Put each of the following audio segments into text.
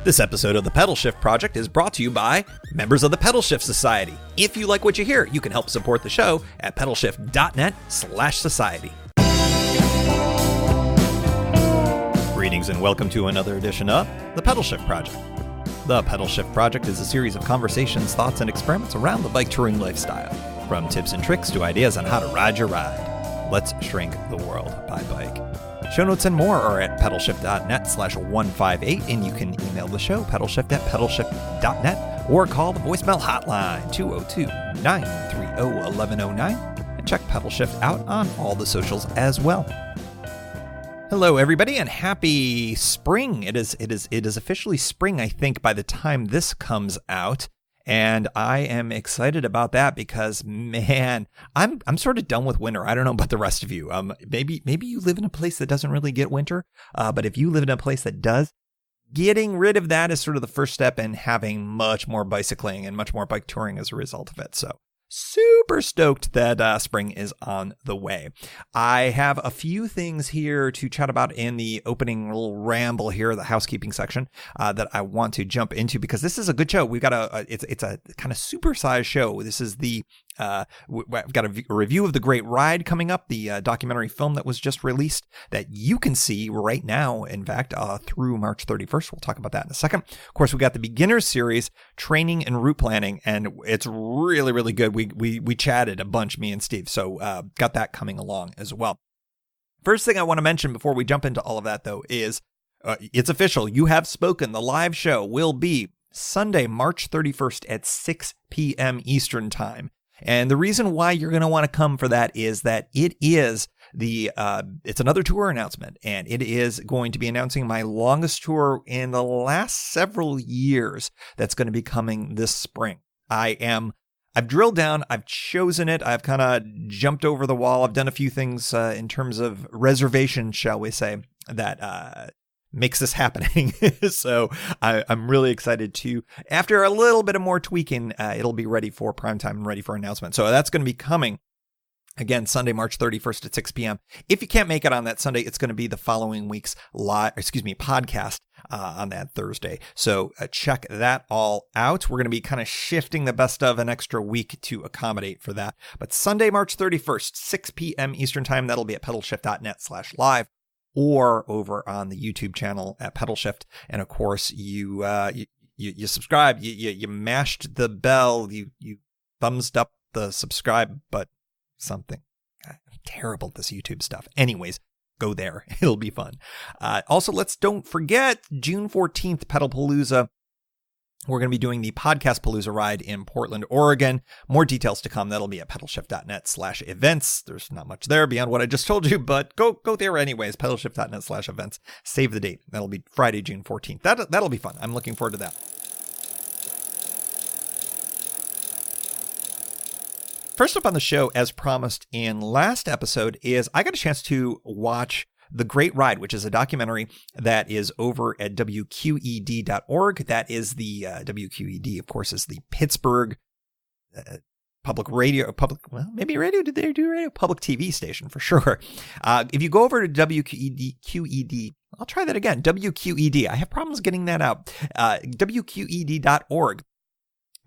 This episode of the Pedalshift Project is brought to you by members of the Pedalshift Society. If you like what you hear, you can help support the show at pedalshift.net/society. Greetings and welcome to another edition of the Pedalshift Project. The Pedalshift Project is a series of conversations, thoughts, and experiments around the bike touring lifestyle. From tips and tricks to ideas on how to ride your ride. Let's shrink the world by bike. Show notes and more are at pedalshift.net/158, and you can email the show, pedalshift@pedalshift.net, or call the voicemail hotline, 202-930-1109, and check Pedalshift out on all the socials as well. Hello, everybody, and happy spring. It is officially spring, I think, by the time this comes out. And I am excited about that because, man, I'm sort of done with winter. I don't know about the rest of you. Maybe you live in a place that doesn't really get winter. But if you live in a place that does, getting rid of that is sort of the first step in having much more bicycling and much more bike touring as a result of it. So super stoked that spring is on the way. I have a few things here to chat about in the opening little ramble here, the housekeeping section, that I want to jump into because this is a good show. We've got it's a kind of supersized show. This is I've got a review of The Great Ride coming up, the documentary film that was just released that you can see right now, in fact, through March 31st. We'll talk about that in a second. Of course, we got the Beginners Series, Training and Route Planning, and it's really, really good. We chatted a bunch, me and Steve, so got that coming along as well. First thing I want to mention before we jump into all of that, though, is it's official. You have spoken. The live show will be Sunday, March 31st at 6 p.m. Eastern Time. And the reason why you're going to want to come for that is that it is it's another tour announcement, and it is going to be announcing my longest tour in the last several years that's going to be coming this spring. I've drilled down, I've chosen it, I've kind of jumped over the wall, I've done a few things in terms of reservation, shall we say, that makes this happening. So I'm really excited to, after a little bit of more tweaking, it'll be ready for prime time and ready for announcement. So that's going to be coming again, March 31st at 6 p.m. If you can't make it on that Sunday, it's going to be the following week's podcast on that Thursday. So check that all out. We're going to be kind of shifting the best of an extra week to accommodate for that. But Sunday, March 31st, 6 p.m. Eastern Time, that'll be at pedalshift.net/live. Or over on the YouTube channel at Pedalshift. And of course, you subscribe, you mashed the bell, you thumbs up the subscribe, but something. I'm terrible at this YouTube stuff. Anyways, go there. It'll be fun. Also, don't forget June 14th, Pedalpalooza. We're going to be doing the Podcast Palooza ride in Portland, Oregon. More details to come. That'll be at pedalshift.net/events. There's not much there beyond what I just told you, but go there anyways. Pedalshift.net/events. Save the date. That'll be Friday, June 14th. That'll be fun. I'm looking forward to that. First up on the show, as promised in last episode, is I got a chance to watch The Great Ride, which is a documentary that is over at WQED.org. That is the WQED, of course, is the Pittsburgh public TV station for sure. If you go over to WQED, I'll try that again. WQED. I have problems getting that out. WQED.org.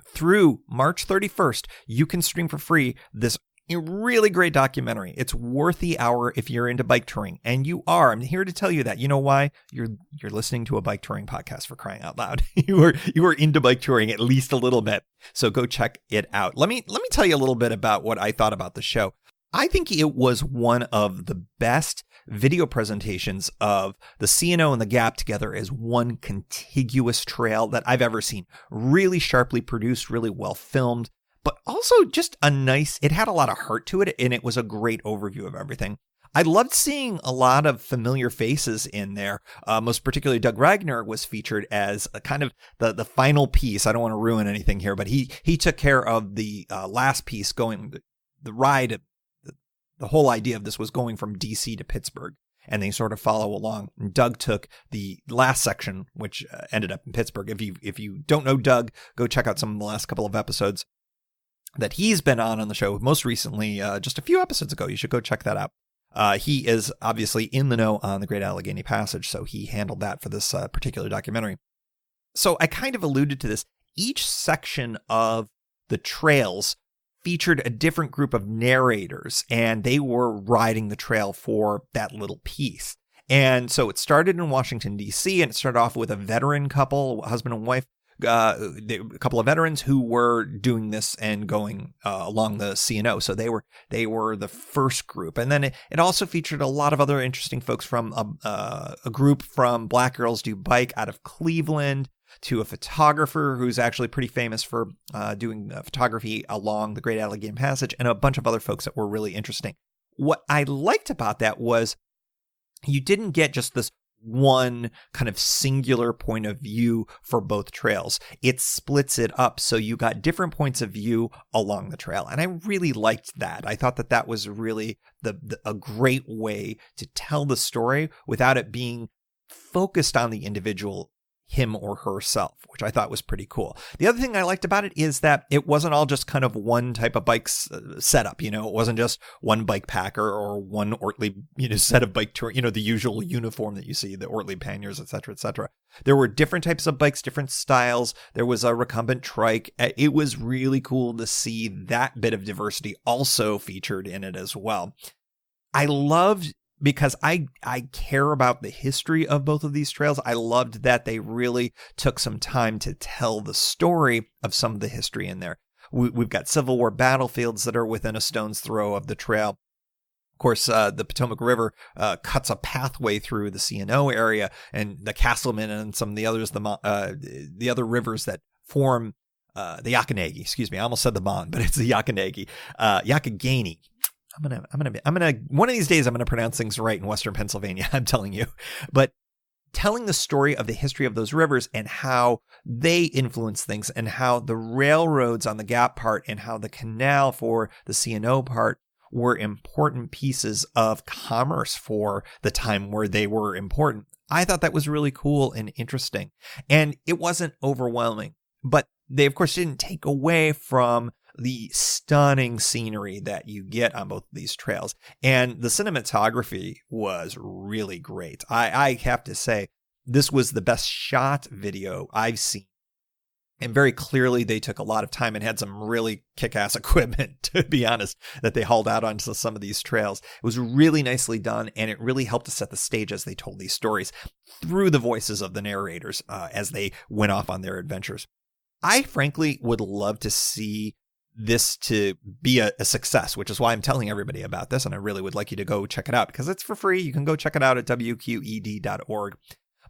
Through March 31st, you can stream for free this really great documentary. It's worth the hour if you're into bike touring, and you are. I'm here to tell you that. You know why? You're listening to a bike touring podcast, for crying out loud. You are into bike touring at least a little bit. So go check it out. Let me tell you a little bit about what I thought about the show. I think it was one of the best video presentations of the C&O and the Gap together as one contiguous trail that I've ever seen. Really sharply produced, really well filmed, but also just it had a lot of heart to it, and it was a great overview of everything. I loved seeing a lot of familiar faces in there. Most particularly, Doug Riegner was featured as a kind of the final piece. I don't want to ruin anything here, but he took care of the last piece the ride. The whole idea of this was going from DC to Pittsburgh, and they sort of follow along. And Doug took the last section, which ended up in Pittsburgh. If you don't know Doug, go check out some of the last couple of episodes that he's been on the show. Most recently, just a few episodes ago. You should go check that out. He is obviously in the know on the Great Allegheny Passage, so he handled that for this particular documentary. So I kind of alluded to this. Each section of the trails featured a different group of narrators, and they were riding the trail for that little piece. And so it started in Washington, D.C., and it started off with a veteran couple, husband and wife, a couple of veterans who were doing this and going along the C&O. So they were the first group. And then it also featured a lot of other interesting folks from a group from Black Girls Do Bike out of Cleveland, to a photographer who's actually pretty famous for doing photography along the Great Allegheny Passage, and a bunch of other folks that were really interesting. What I liked about that was you didn't get just this one kind of singular point of view for both trails. It splits it up, so you got different points of view along the trail. And I really liked that. I thought that was really a great way to tell the story without it being focused on the individual, him or herself, which I thought was pretty cool. The other thing I liked about it is that it wasn't all just kind of one type of bike setup. It wasn't just one bike packer or one Ortley, set of bike tour, the usual uniform that you see, the Ortley panniers, et cetera, et cetera. There were different types of bikes, different styles. There was a recumbent trike. It was really cool to see that bit of diversity also featured in it as well. I loved, because I care about the history of both of these trails, I loved that they really took some time to tell the story of some of the history in there. We've got Civil War battlefields that are within a stone's throw of the trail. Of course, the Potomac River cuts a pathway through the C&O area, and the Castleman and some of the others, the other rivers that form the Yakanagi. Excuse me, I almost said the Mon, but it's the Yakanagi, Yakagani. I'm gonna, one of these days I'm gonna pronounce things right in Western Pennsylvania, I'm telling you. But telling the story of the history of those rivers and how they influence things, and how the railroads on the Gap part and how the canal for the C&O part were important pieces of commerce for the time where they were important. I thought that was really cool and interesting. And it wasn't overwhelming, but they of course didn't take away from the stunning scenery that you get on both of these trails. And the cinematography was really great. I have to say, this was the best shot video I've seen. And very clearly, they took a lot of time and had some really kick-ass equipment, to be honest, that they hauled out onto some of these trails. It was really nicely done, and it really helped to set the stage as they told these stories through the voices of the narrators as they went off on their adventures. I frankly would love to see this to be a success, which is why I'm telling everybody about this. And I really would like you to go check it out because it's for free. You can go check it out at WQED.org.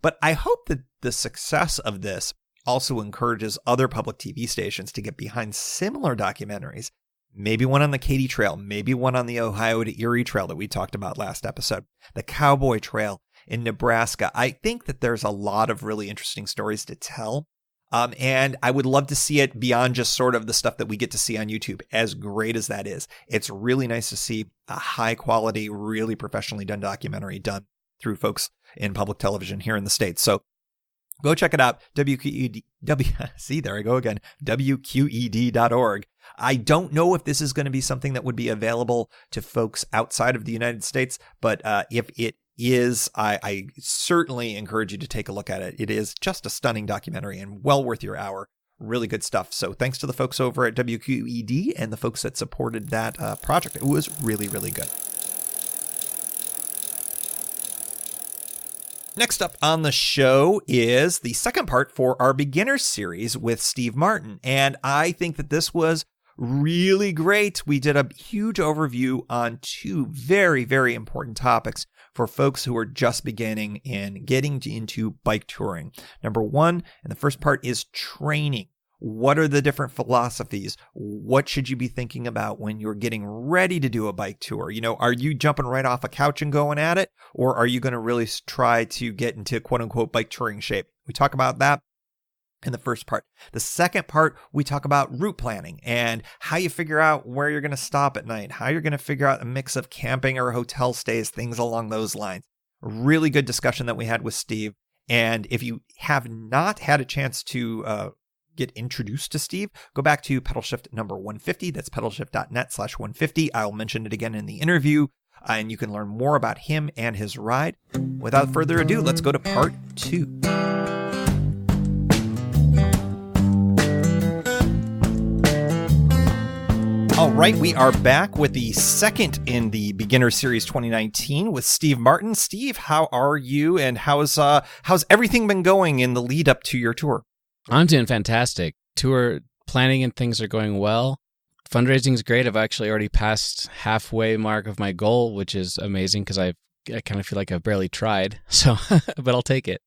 But I hope that the success of this also encourages other public TV stations to get behind similar documentaries. Maybe one on the Katy Trail, maybe one on the Ohio to Erie Trail that we talked about last episode, the Cowboy Trail in Nebraska. I think that there's a lot of really interesting stories to tell. And I would love to see it beyond just sort of the stuff that we get to see on YouTube, as great as that is. It's really nice to see a high quality, really professionally done documentary done through folks in public television here in the States. So go check it out. See, there I go again. WQED.org. I don't know if this is going to be something that would be available to folks outside of the United States, but if it is, I certainly encourage you to take a look at it. It is just a stunning documentary and well worth your hour. Really good stuff. So thanks to the folks over at WQED and the folks that supported that project. It was really, really good. Next up on the show is the second part for our beginner series with Steve Martin. And I think that this was really great. We did a huge overview on two very, very important topics for folks who are just beginning in getting into bike touring. Number one, and the first part, is training. What are the different philosophies? What should you be thinking about when you're getting ready to do a bike tour? You know, are you jumping right off a couch and going at it? Or are you going to really try to get into quote unquote bike touring shape? We talk about that in the first part. The second part, we talk about route planning and how you figure out where you're going to stop at night, how you're going to figure out a mix of camping or hotel stays, things along those lines. Really good discussion that we had with Steve. And if you have not had a chance to get introduced to Steve, go back to Pedalshift number 150. That's pedalshift.net/150. I'll mention it again in the interview, and you can learn more about him and his ride. Without further ado, let's go to part 2. right, we are back with the second in the Beginner Series 2019 with Steve Martin. Steve, how are you, and how's everything been going in the lead up to your tour? I'm doing fantastic. Tour planning and things are going well. Fundraising is great. I've actually already passed halfway mark of my goal, which is amazing because I kind of feel like I've barely tried. So, but I'll take it.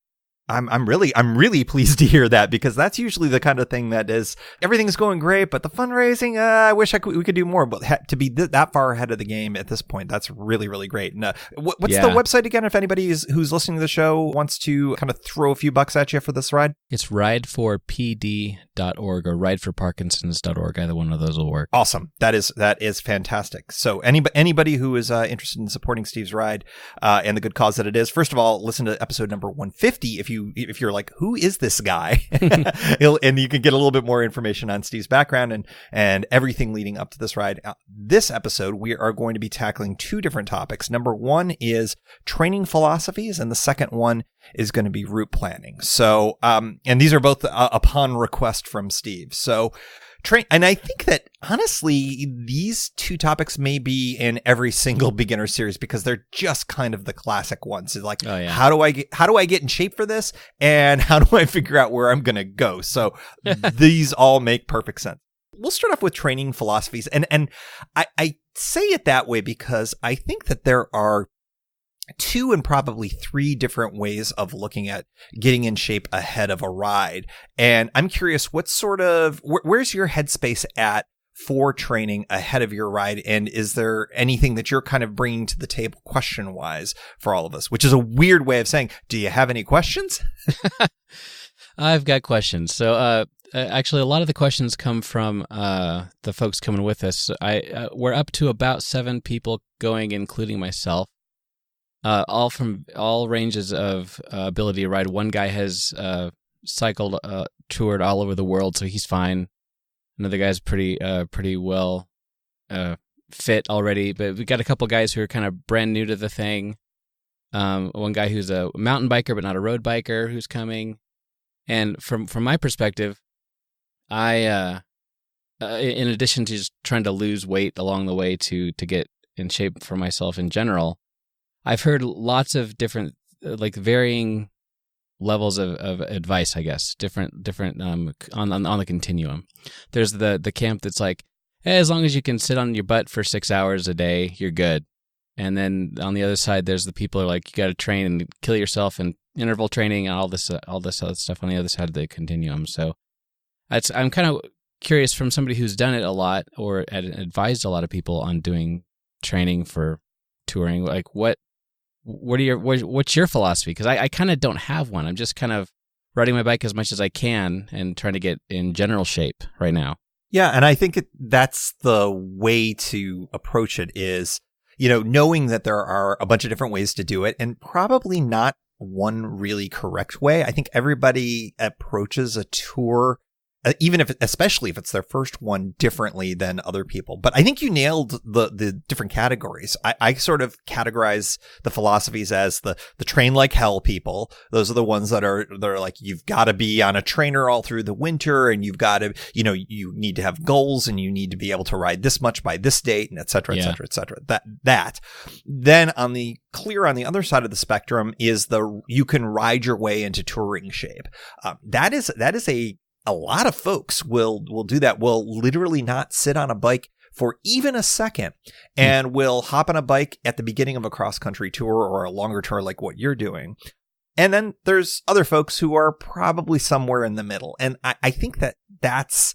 I'm really pleased to hear that, because that's usually the kind of thing that is, everything's going great, but the fundraising, I wish we could do more. But to be that far ahead of the game at this point, that's really, really great. And what's the website again, if anybody who's listening to the show wants to kind of throw a few bucks at you for this ride? It's rideforpd.org or rideforparkinsons.org. Either one of those will work. Awesome. That is fantastic. So anybody who is interested in supporting Steve's ride and the good cause that it is, first of all, listen to episode number 150 if you're like, who is this guy? And you can get a little bit more information on Steve's background and everything leading up to this ride. This episode, we are going to be tackling two different topics. Number one is training philosophies, and the second one is going to be route planning. So, and these are both upon request from Steve. So, and I think that honestly, these two topics may be in every single beginner series because they're just kind of the classic ones. It's like, how do I get in shape for this? And how do I figure out where I'm going to go? So these all make perfect sense. We'll start off with training philosophies. And I say it that way because I think that there are two and probably three different ways of looking at getting in shape ahead of a ride. And I'm curious, what sort of, where's your headspace at for training ahead of your ride? And is there anything that you're kind of bringing to the table question wise for all of us, which is a weird way of saying, do you have any questions? I've got questions. So, actually, a lot of the questions come from the folks coming with us. We're up to about 7 people going, including myself. All from all ranges of ability to ride. One guy has cycled, toured all over the world, so he's fine. Another guy's pretty well fit already, but we got a couple guys who are kind of brand new to the thing. One guy who's a mountain biker but not a road biker who's coming. And from my perspective, I in addition to just trying to lose weight along the way to get in shape for myself in general, I've heard lots of different, like varying levels of advice, I guess, different on the continuum. There's the camp that's like, hey, as long as you can sit on your butt for 6 hours a day, you're good. And then on the other side, there's the people who are like, you got to train and kill yourself and interval training and all this other stuff on the other side of the continuum. So I'm kind of curious, from somebody who's done it a lot or advised a lot of people on doing training for touring, like what's your philosophy? Because I kind of don't have one. I'm just kind of riding my bike as much as I can and trying to get in general shape right now. Yeah, and I think that's the way to approach it is, knowing that there are a bunch of different ways to do it and probably not one really correct way. I think everybody approaches a tour, especially if it's their first one, differently than other people. But I think you nailed the different categories. I sort of categorize the philosophies as the train like hell people. Those are the ones that are like, you've got to be on a trainer all through the winter, and you've got to, you need to have goals, and you need to be able to ride this much by this date, and et cetera, et cetera, et cetera. That. Then on the other side of the spectrum is you can ride your way into touring shape. That is a lot of folks will do that, will literally not sit on a bike for even a second and will hop on a bike at the beginning of a cross-country tour or a longer tour like what you're doing. And then there's other folks who are probably somewhere in the middle. And I think that's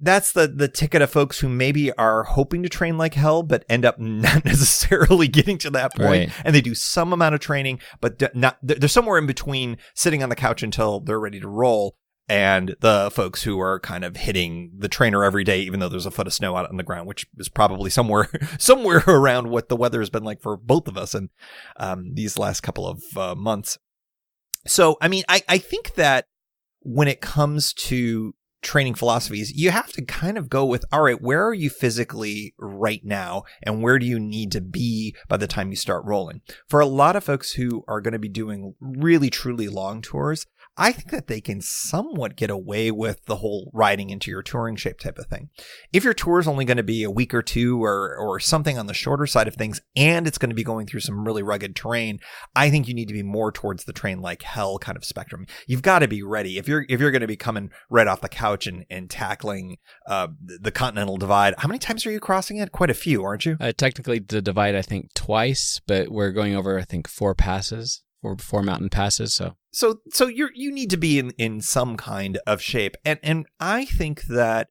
the ticket of folks who maybe are hoping to train like hell, but end up not necessarily getting to that point. Right. And they do some amount of training, but they're somewhere in between sitting on the couch until they're ready to roll, and the folks who are kind of hitting the trainer every day, even though there's a foot of snow out on the ground, which is probably somewhere around what the weather has been like for both of us in these last couple of months. So, I mean, I think that when it comes to training philosophies, you have to kind of go with, all right, where are you physically right now, and where do you need to be by the time you start rolling? For a lot of folks who are going to be doing really, truly long tours, I think that they can somewhat get away with the whole riding into your touring shape type of thing. If your tour is only going to be a week or two or something on the shorter side of things, and it's going to be going through some really rugged terrain, I think you need to be more towards the train like hell kind of spectrum. You've got to be ready. If you're going to be coming right off the couch and tackling the Continental Divide, how many times are you crossing it? Quite a few, aren't you? Technically, the Divide, I think, twice, but we're going over, I think, 4 passes. Four mountain passes. So you need to be in some kind of shape. And I think that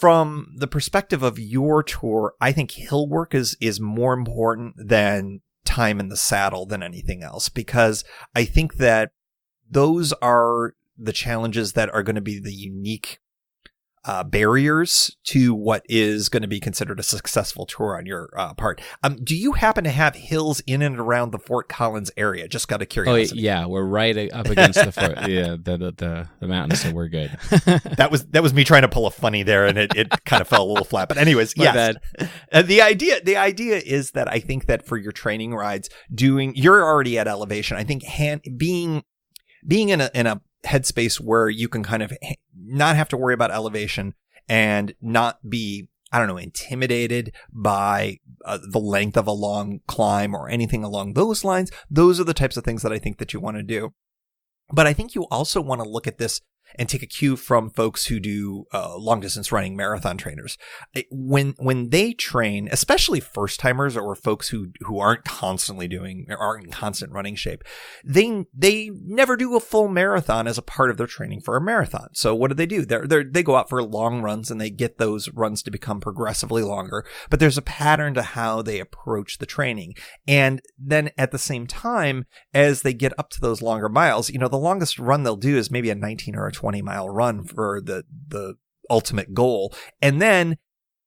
from the perspective of your tour, I think hill work is more important than time in the saddle than anything else, because I think that those are the challenges that are going to be the unique barriers to what is going to be considered a successful tour on your part. Do you happen to have hills in and around the Fort Collins area? Just out of curiosity. Oh yeah, we're right up against the fort, the mountains, so we're good. That was me trying to pull a funny there, and it kind of fell a little flat. But anyways, yes. The idea is that I think that for your training rides, you're already at elevation. I think being in a headspace where you can kind of not have to worry about elevation and not be, I don't know, intimidated by the length of a long climb or anything along those lines. Those are the types of things that I think that you want to do. But I think you also want to look at this and take a cue from folks who do long distance running, marathon trainers. When they train, especially first timers or folks who aren't constantly aren't in constant running shape, they never do a full marathon as a part of their training for a marathon. So what do? They go out for long runs and they get those runs to become progressively longer. But there's a pattern to how they approach the training. And then at the same time, as they get up to those longer miles, the longest run they'll do is maybe a 19 or a 20-mile run for the ultimate goal. And then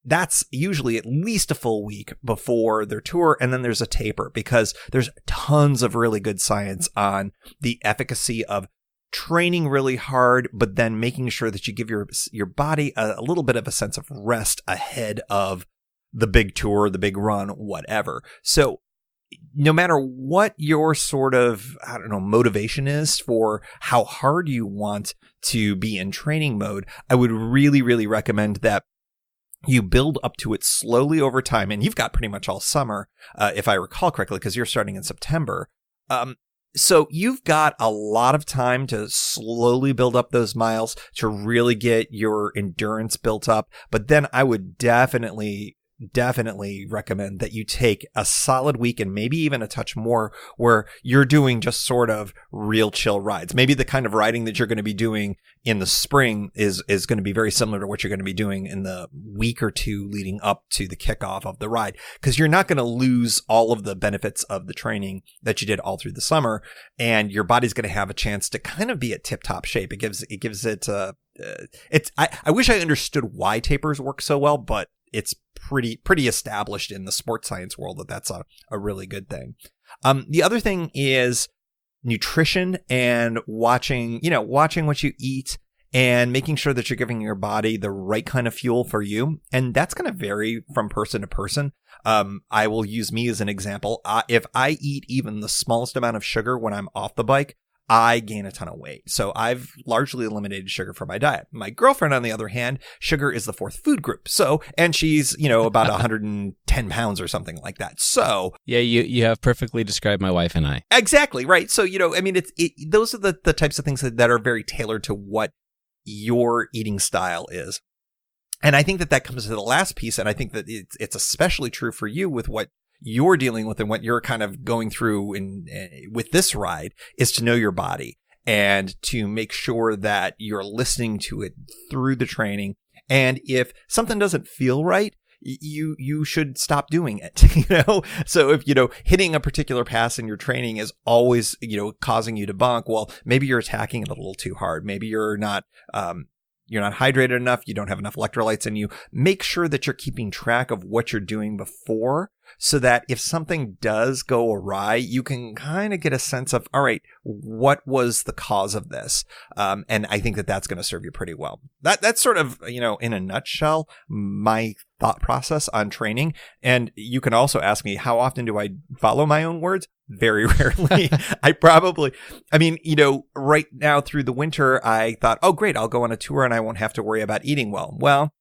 that's usually at least a full week before their tour. And then there's a taper, because there's tons of really good science on the efficacy of training really hard, but then making sure that you give your body a little bit of a sense of rest ahead of the big tour, the big run, whatever. So no matter what your sort of, I don't know, motivation is for how hard you want to be in training mode, I would really, really recommend that you build up to it slowly over time. And you've got pretty much all summer, if I recall correctly, because you're starting in September. So you've got a lot of time to slowly build up those miles to really get your endurance built up. But then I would definitely recommend that you take a solid week and maybe even a touch more where you're doing just sort of real chill rides. Maybe the kind of riding that you're going to be doing in the spring is going to be very similar to what you're going to be doing in the week or two leading up to the kickoff of the ride, because you're not going to lose all of the benefits of the training that you did all through the summer, and your body's going to have a chance to kind of be at tip-top shape. It gives it I wish I understood why tapers work so well, but it's pretty established in the sports science world that that's a really good thing. The other thing is nutrition and watching what you eat and making sure that you're giving your body the right kind of fuel for you. And that's going to vary from person to person. I will use me as an example. If I eat even the smallest amount of sugar when I'm off the bike, I gain a ton of weight. So I've largely eliminated sugar from my diet. My girlfriend, on the other hand, sugar is the fourth food group. And she's, about 110 pounds or something like that. So yeah, you have perfectly described my wife and I. Exactly. Right. So, those are the types of things that are very tailored to what your eating style is. And I think that comes to the last piece. And I think that it's especially true for you with what you're dealing with and what you're kind of going through with this ride, is to know your body and to make sure that you're listening to it through the training. And if something doesn't feel right, you should stop doing it, So if, hitting a particular pass in your training is always, causing you to bonk, well, maybe you're attacking it a little too hard. Maybe you're not hydrated enough. You don't have enough electrolytes in you. Make sure that you're keeping track of what you're doing before so that if something does go awry, you can kind of get a sense of, all right, what was the cause of this? And I think that that's going to serve you pretty well. That's sort of, in a nutshell, my thought process on training. And you can also ask me, how often do I follow my own words? Very rarely. Right now through the winter, I thought, oh, great, I'll go on a tour and I won't have to worry about eating well. Well,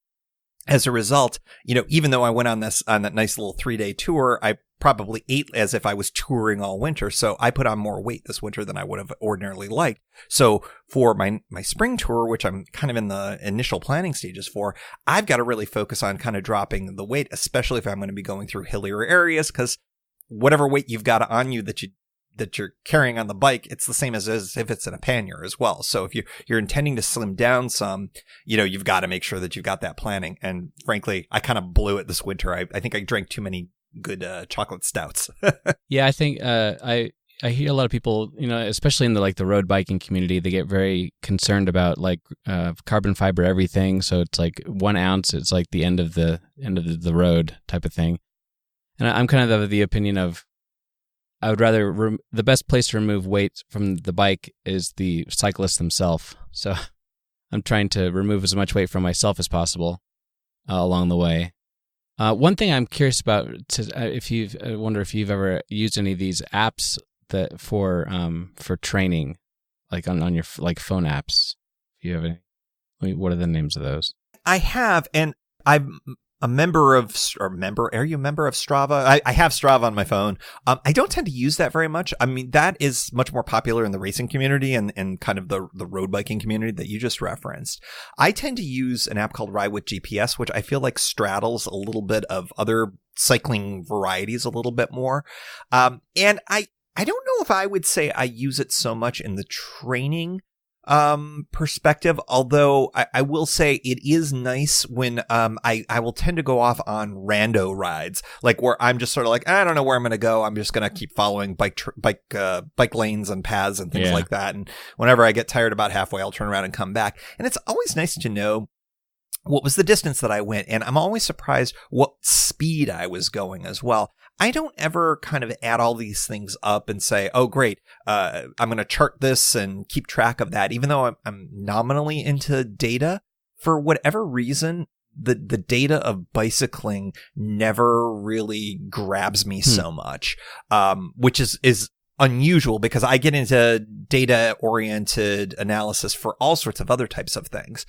as a result, even though I went on that nice little 3-day tour, I probably ate as if I was touring all winter. So I put on more weight this winter than I would have ordinarily liked. So for my spring tour, which I'm kind of in the initial planning stages for, I've got to really focus on kind of dropping the weight, especially if I'm going to be going through hillier areas, because whatever weight you've got on you that you're carrying on the bike, it's the same as if it's in a pannier as well. So if you're intending to slim down some, you've got to make sure that you've got that planning. And frankly, I kind of blew it this winter. I think I drank too many good chocolate stouts. Yeah, I think I hear a lot of people, especially in the road biking community, they get very concerned about carbon fiber everything. So it's like 1 ounce, it's like the end of the road type of thing. And I'm kind of the opinion of, I would rather the best place to remove weight from the bike is the cyclist themselves. So I'm trying to remove as much weight from myself as possible along the way. One thing I'm curious about, I wonder if you've ever used any of these apps that for training, like on your phone apps. If you have any, what are the names of those? I have, and I'm a member of, are you a member of Strava? I have Strava on my phone. I don't tend to use that very much. I mean, that is much more popular in the racing community and kind of the road biking community that you just referenced. I tend to use an app called Ride with GPS, which I feel like straddles a little bit of other cycling varieties a little bit more. And I don't know if I would say I use it so much in the training perspective, although I will say it is nice when I will tend to go off on rando rides, like where I'm just sort of like, I don't know where I'm going to go. I'm just going to keep following bike lanes and paths and things like that. And whenever I get tired about halfway, I'll turn around and come back. And it's always nice to know what was the distance that I went. And I'm always surprised what speed I was going as well. I don't ever kind of add all these things up and say, oh, great, I'm going to chart this and keep track of that. Even though I'm nominally into data, for whatever reason, the data of bicycling never really grabs me so much, which is unusual because I get into data-oriented analysis for all sorts of other types of things.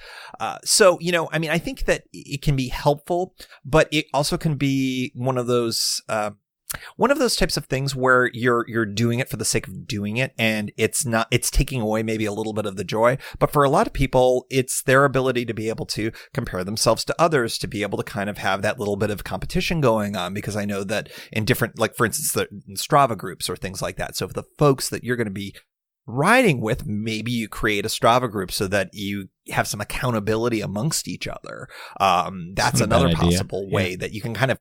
So, I think that it can be helpful, but it also can be one of those types of things where you're doing it for the sake of doing it, and it's taking away maybe a little bit of the joy. But for a lot of people, it's their ability to be able to compare themselves to others, to be able to kind of have that little bit of competition going on, because I know that in different, like for instance, in Strava groups or things like that. So for the folks that you're going to be riding with, maybe you create a Strava group so that you have some accountability amongst each other. That's another possible way that you can kind of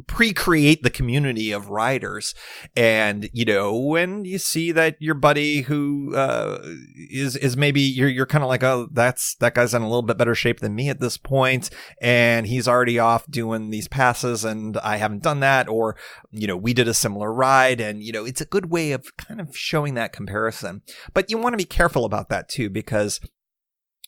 pre-create the community of riders. And when you see that your buddy who is maybe you're kind of like, oh, that guy's in a little bit better shape than me at this point, and he's already off doing these passes and I haven't done that, or we did a similar ride, and it's a good way of kind of showing that comparison. But you want to be careful about that too, because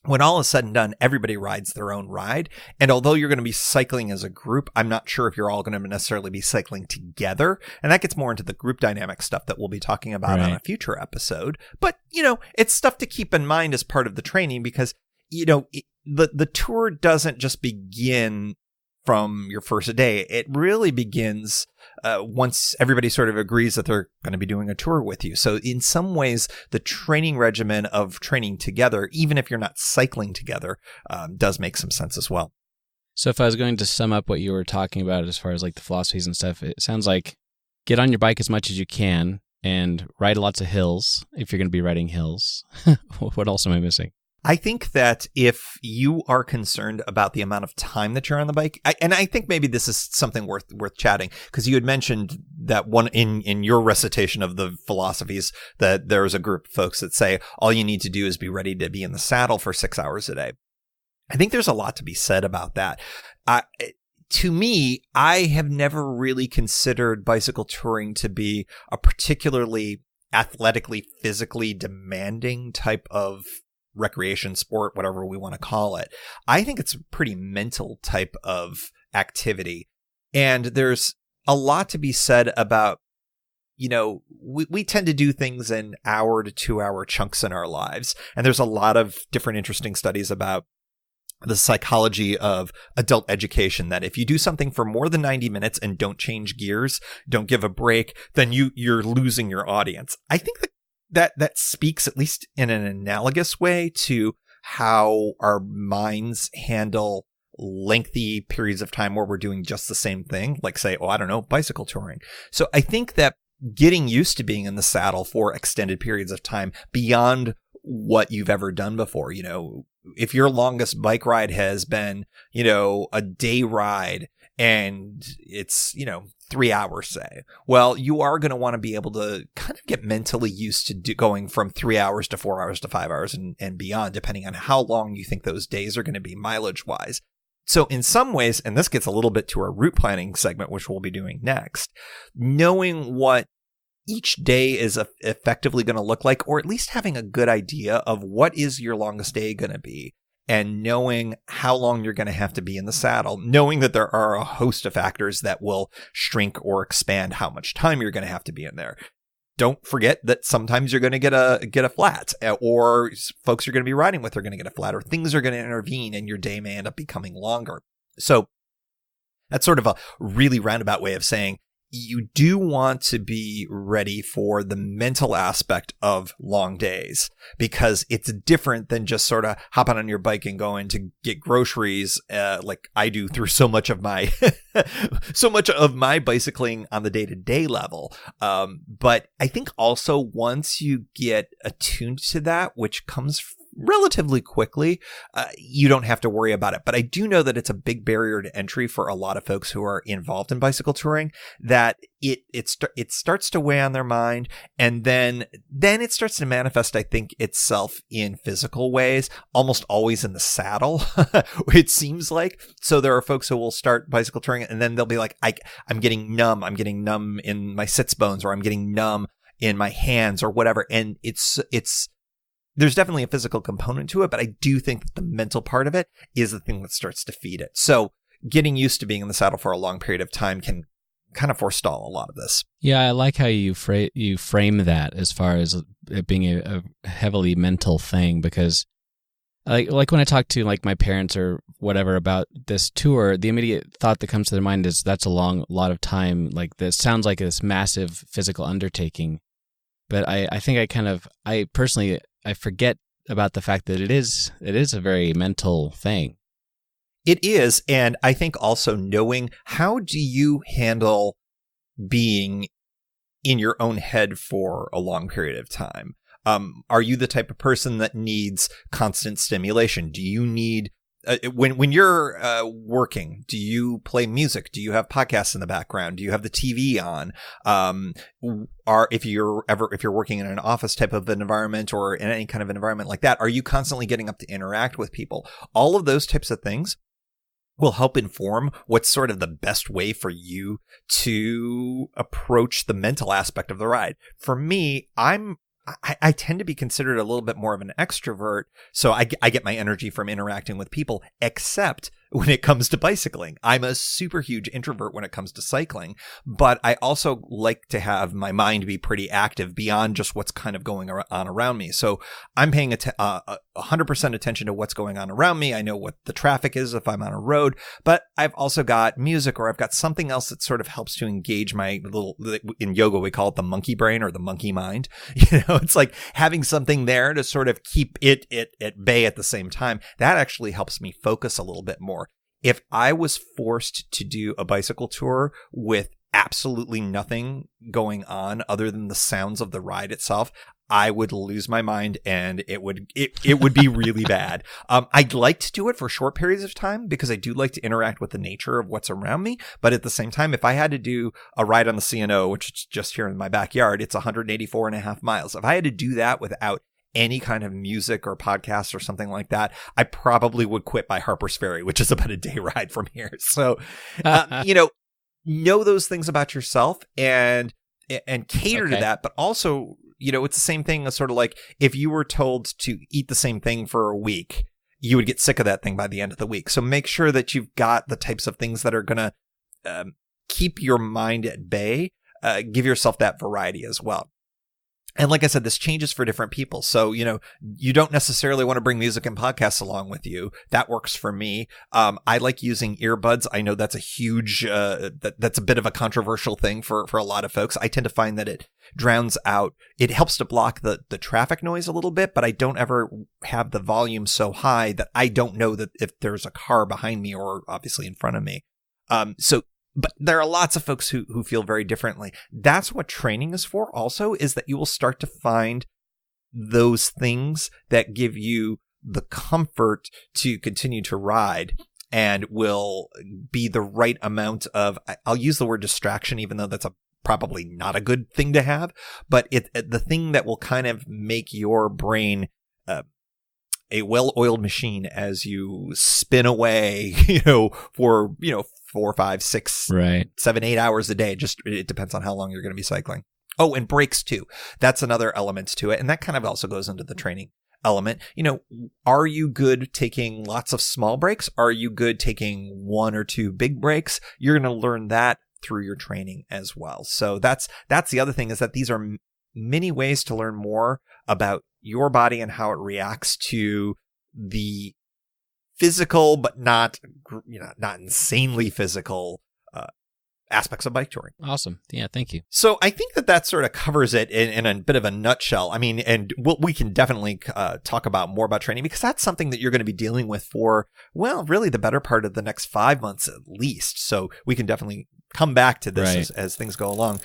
when all is said and done, everybody rides their own ride. And although you're going to be cycling as a group, I'm not sure if you're all going to necessarily be cycling together. And that gets more into the group dynamic stuff that we'll be talking about on a future episode. But, it's stuff to keep in mind as part of the training, because, the tour doesn't just begin from your first day. It really begins once everybody sort of agrees that they're going to be doing a tour with you. So in some ways, the training regimen of training together, even if you're not cycling together, does make some sense as well. So if I was going to sum up what you were talking about as far as like the philosophies and stuff, it sounds like get on your bike as much as you can and ride lots of hills if you're going to be riding hills. What else am I missing? I think that if you are concerned about the amount of time that you're on the bike, and I think maybe this is something worth chatting, because you had mentioned that one in your recitation of the philosophies, that there's a group of folks that say all you need to do is be ready to be in the saddle for 6 hours a day. I think there's a lot to be said about that. to me, I have never really considered bicycle touring to be a particularly athletically, physically demanding type of recreation, sport, whatever we want to call it. I think it's a pretty mental type of activity. And there's a lot to be said about, we tend to do things in hour to 2 hour chunks in our lives. And there's a lot of different interesting studies about the psychology of adult education, that if you do something for more than 90 minutes and don't change gears, don't give a break, then you're losing your audience. I think that speaks, at least in an analogous way, to how our minds handle lengthy periods of time where we're doing just the same thing, like say, bicycle touring. So I think that getting used to being in the saddle for extended periods of time beyond what you've ever done before, if your longest bike ride has been, a day ride and it's, 3 hours, say, well, you are going to want to be able to kind of get mentally used to going from 3 hours to 4 hours to 5 hours and beyond, depending on how long you think those days are going to be mileage wise. So in some ways, and this gets a little bit to our route planning segment, which we'll be doing next, knowing what each day is effectively going to look like, or at least having a good idea of what is your longest day going to be, and knowing how long you're going to have to be in the saddle, knowing that there are a host of factors that will shrink or expand how much time you're going to have to be in there. Don't forget that sometimes you're going to get a flat, or folks you're going to be riding with are going to get a flat, or things are going to intervene and your day may end up becoming longer. So that's sort of a really roundabout way of saying you do want to be ready for the mental aspect of long days, because it's different than just sort of hopping on your bike and going to get groceries, like I do through so much of my bicycling on the day-to-day level. But I think also once you get attuned to that, which comes relatively quickly, you don't have to worry about it. But I do know that it's a big barrier to entry for a lot of folks who are involved in bicycle touring, that it starts to weigh on their mind, and then it starts to manifest, I think, itself in physical ways, almost always in the saddle, it seems like. So there are folks who will start bicycle touring and then they'll be like, I'm getting numb in my sits bones, or I'm getting numb in my hands, or whatever. And there's definitely a physical component to it, but I do think that the mental part of it is the thing that starts to feed it. So getting used to being in the saddle for a long period of time can kind of forestall a lot of this. Yeah, I like how you frame that as far as it being a heavily mental thing, because like when I talk to like my parents or whatever about this tour, the immediate thought that comes to their mind is that's a lot of time. Like this sounds like this massive physical undertaking. But I think I personally forget about the fact that it is a very mental thing. It is. And I think also knowing, how do you handle being in your own head for a long period of time? Are you the type of person that needs constant stimulation? Do you need when you're working, do you play music? Do you have podcasts in the background? Do you have the TV on? If you're working in an office type of an environment, or in any kind of an environment like that, are you constantly getting up to interact with people? All of those types of things will help inform what's sort of the best way for you to approach the mental aspect of the ride. For me, I tend to be considered a little bit more of an extrovert, so I get my energy from interacting with people, except when it comes to bicycling. I'm a super huge introvert when it comes to cycling, but I also like to have my mind be pretty active beyond just what's kind of going on around me. So I'm paying 100% attention to what's going on around me. I know what the traffic is if I'm on a road, but I've also got music, or I've got something else that sort of helps to engage my little, in yoga, we call it the monkey brain or the monkey mind. It's like having something there to sort of keep it at bay at the same time. That actually helps me focus a little bit more. If I was forced to do a bicycle tour with absolutely nothing going on other than the sounds of the ride itself, I would lose my mind, and it would be really bad. I'd like to do it for short periods of time because I do like to interact with the nature of what's around me. But at the same time, if I had to do a ride on the C&O, which is just here in my backyard, it's 184.5 miles. If I had to do that without any kind of music or podcast or something like that, I probably would quit by Harper's Ferry, which is about a day ride from here. So, know those things about yourself and cater to that. But also, it's the same thing as sort of like if you were told to eat the same thing for a week, you would get sick of that thing by the end of the week. So make sure that you've got the types of things that are going to keep your mind at bay. Give yourself that variety as well. And like I said, this changes for different people. So, you don't necessarily want to bring music and podcasts along with you. That works for me. I like using earbuds. I know that's a huge, that's a bit of a controversial thing for a lot of folks. I tend to find that it drowns out. It helps to block the traffic noise a little bit, but I don't ever have the volume so high that I don't know that if there's a car behind me or obviously in front of me. But there are lots of folks who feel very differently. That's what training is for also, is that you will start to find those things that give you the comfort to continue to ride and will be the right amount of, I'll use the word distraction, even though that's probably not a good thing to have, but the thing that will kind of make your brain a well-oiled machine as you spin away, for, 4, 5, 6, 7, 8 hours a day. Just, it depends on how long you're going to be cycling. Oh, and breaks too. That's another element to it. And that kind of also goes into the training element. Are you good taking lots of small breaks? Are you good taking 1 or 2 big breaks? You're going to learn that through your training as well. So that's the other thing, is that these are many ways to learn more about your body and how it reacts to the physical, but not insanely physical aspects of bike touring. Awesome. Yeah, thank you. So I think that sort of covers it in a bit of a nutshell. I mean, and we can definitely talk about more about training, because that's something that you're going to be dealing with for, well, really the better part of the next 5 months at least. So we can definitely come back to this as things go along.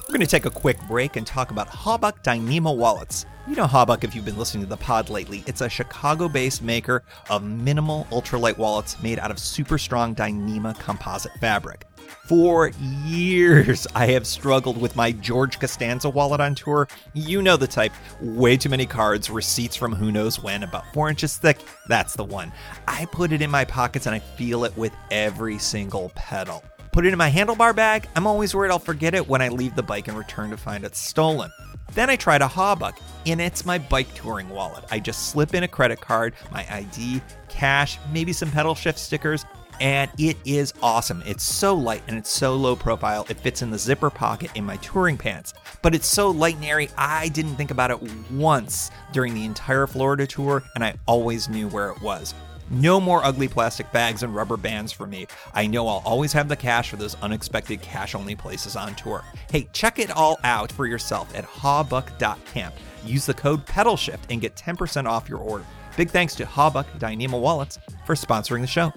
We're going to take a quick break and talk about Hawbuck Dyneema wallets. You know Hawbuck if you've been listening to the pod lately. It's a Chicago-based maker of minimal ultralight wallets made out of super strong Dyneema composite fabric. For years, I have struggled with my George Costanza wallet on tour. You know the type. Way too many cards, receipts from who knows when, about 4 inches thick. That's the one. I put it in my pockets and I feel it with every single pedal. Put it in my handlebar bag. I'm always worried I'll forget it when I leave the bike and return to find it stolen. Then I tried a Hawbuck, and it's my bike touring wallet. I just slip in a credit card, my ID, cash, maybe some Pedalshift stickers, and it is awesome. It's so light and it's so low profile, it fits in the zipper pocket in my touring pants. But it's so light and airy, I didn't think about it once during the entire Florida tour, and I always knew where it was. No more ugly plastic bags and rubber bands for me. I know I'll always have the cash for those unexpected cash-only places on tour. Hey, check it all out for yourself at hawbuck.camp. Use the code PedalShift and get 10% off your order. Big thanks to Hawbuck Dyneema Wallets for sponsoring the show.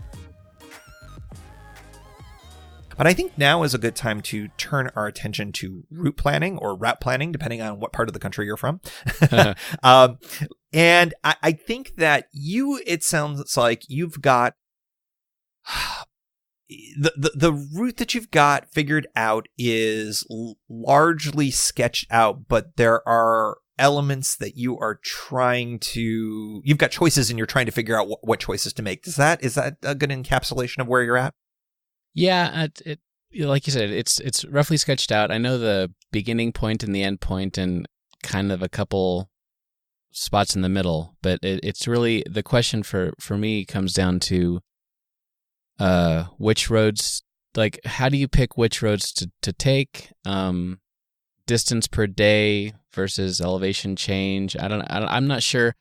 But I think now is a good time to turn our attention to route planning, depending on what part of the country you're from. And I think that it sounds like you've got the route that you've got figured out is largely sketched out, but there are elements that you've got choices and you're trying to figure out what choices to make. Is that a good encapsulation of where you're at? Yeah, like you said, it's roughly sketched out. I know the beginning point and the end point and kind of a couple spots in the middle, but it's really, the question for me comes down to which roads, like how do you pick which roads to take, distance per day versus elevation change. I'm not sure.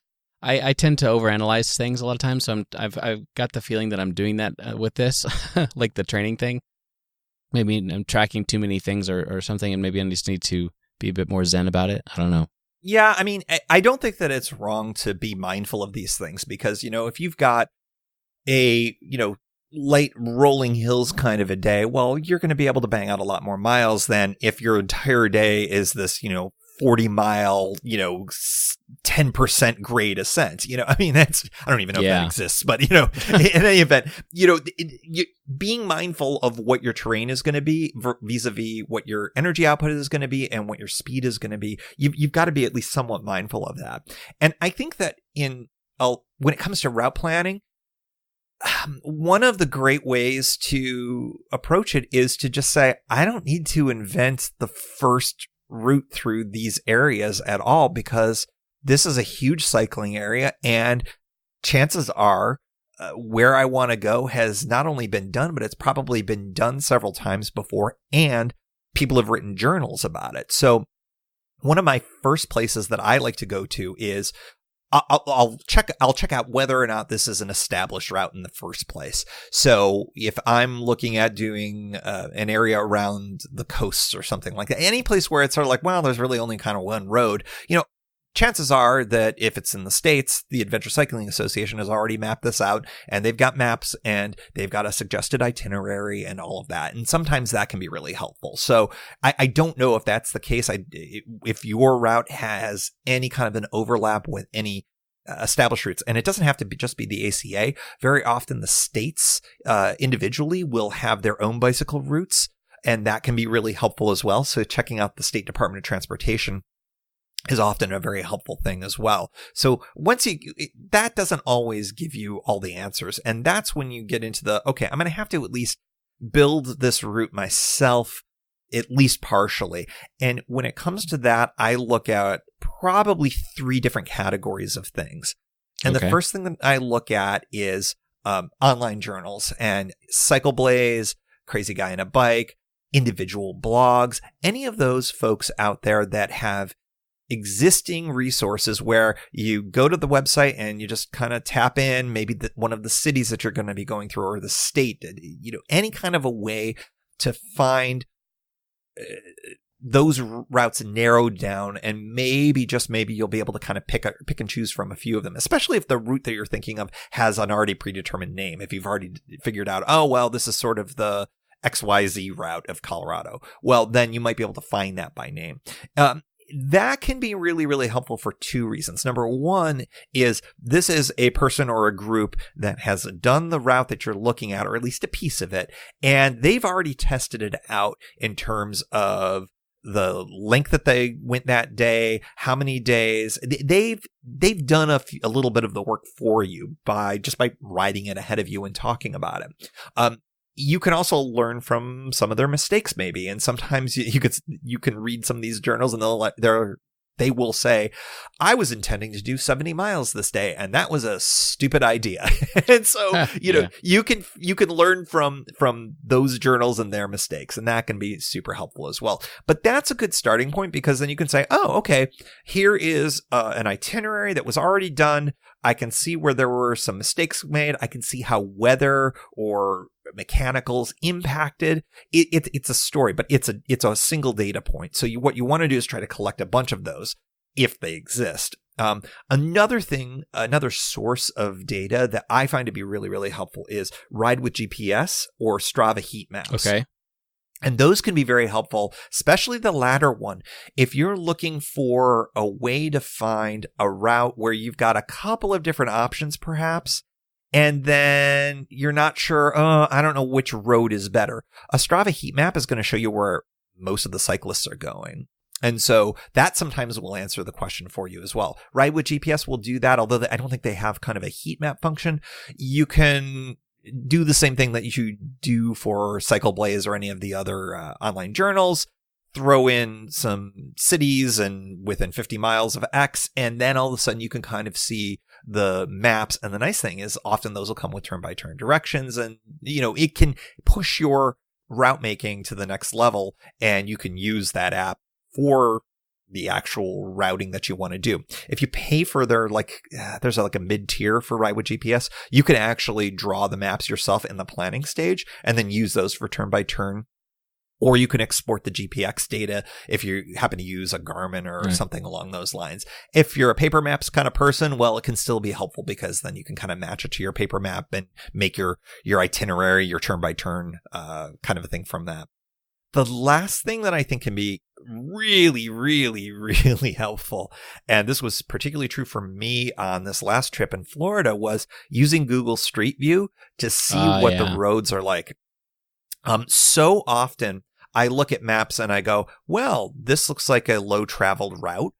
I tend to overanalyze things a lot of times, so I've got the feeling that I'm doing that with this, like the training thing. Maybe I'm tracking too many things or something, and maybe I just need to be a bit more zen about it. I don't know. Yeah, I mean, I don't think that it's wrong to be mindful of these things because, if you've got a, light rolling hills kind of a day, well, you're going to be able to bang out a lot more miles than if your entire day is this, 40-mile, 10% grade ascent. I mean, I don't even know if that exists, but, in any event, being mindful of what your terrain is going to be vis-a-vis what your energy output is going to be and what your speed is going to be. You've got to be at least somewhat mindful of that. And I think that when it comes to route planning, one of the great ways to approach it is to just say, I don't need to invent the first route through these areas at all, because this is a huge cycling area, and chances are where I want to go has not only been done, but it's probably been done several times before, and people have written journals about it. So one of my first places that I like to go to is I'll check out whether or not this is an established route in the first place. So if I'm looking at doing an area around the coasts or something like that, any place where it's sort of like, well, there's really only kind of one road, chances are that if it's in the States, the Adventure Cycling Association has already mapped this out, and they've got maps and they've got a suggested itinerary and all of that. And sometimes that can be really helpful. So I don't know if that's the case. If your route has any kind of an overlap with any established routes, and it doesn't have to just be the ACA. Very often the states individually will have their own bicycle routes, and that can be really helpful as well. So checking out the State Department of Transportation is often a very helpful thing as well. So that doesn't always give you all the answers. And that's when you get into okay, I'm going to have to at least build this route myself, at least partially. And when it comes to that, I look at probably 3 different categories of things. And the first thing that I look at is online journals and CycleBlaze, Crazy Guy on a Bike, individual blogs, any of those folks out there that have existing resources where you go to the website and you just kind of tap in maybe one of the cities that you're going to be going through, or the state, any kind of a way to find those routes narrowed down, and maybe you'll be able to kind of pick and choose from a few of them, especially if the route that you're thinking of has an already predetermined name. If you've already figured out, oh, well, this is sort of the XYZ route of Colorado, well, then you might be able to find that by name. That can be really, really helpful for 2 reasons. Number one is this is a person or a group that has done the route that you're looking at, or at least a piece of it, and they've already tested it out in terms of the length that they went that day, how many days. They've done a little bit of the work for you by writing it ahead of you and talking about it. You can also learn from some of their mistakes, maybe. And sometimes you can read some of these journals, and they will say, I was intending to do 70 miles this day, and that was a stupid idea. And so, you can learn from those journals and their mistakes, and that can be super helpful as well. But that's a good starting point, because then you can say, oh, okay, here is an itinerary that was already done. I can see where there were some mistakes made. I can see how weather or mechanicals impacted. It's a story, but it's a single data point. So what you want to do is try to collect a bunch of those if they exist. Another source of data that I find to be really, really helpful is Ride with GPS or Strava heat maps. Okay. And those can be very helpful, especially the latter one. If you're looking for a way to find a route where you've got a couple of different options, perhaps, and then you're not sure, I don't know which road is better. A Strava heat map is going to show you where most of the cyclists are going. And so that sometimes will answer the question for you as well. Ride with GPS will do that, although I don't think they have kind of a heat map function. You can do the same thing that you do for CycleBlaze or any of the other online journals. Throw in some cities and within 50 miles of X, and then all of a sudden you can kind of see the maps. And the nice thing is often those will come with turn-by-turn directions, and it can push your route making to the next level, and you can use that app for the actual routing that you want to do. If you pay for there's a mid-tier for Ride with GPS, you can actually draw the maps yourself in the planning stage and then use those for turn-by-turn. Or you can export the GPX data if you happen to use a Garmin or something along those lines. If you're a paper maps kind of person, well, it can still be helpful, because then you can kind of match it to your paper map and make your itinerary, your turn-by-turn kind of a thing from that. The last thing that I think can be really, really, really helpful, and this was particularly true for me on this last trip in Florida, was using Google Street View to see what the roads are like. So often I look at maps and I go, well, this looks like a low traveled route.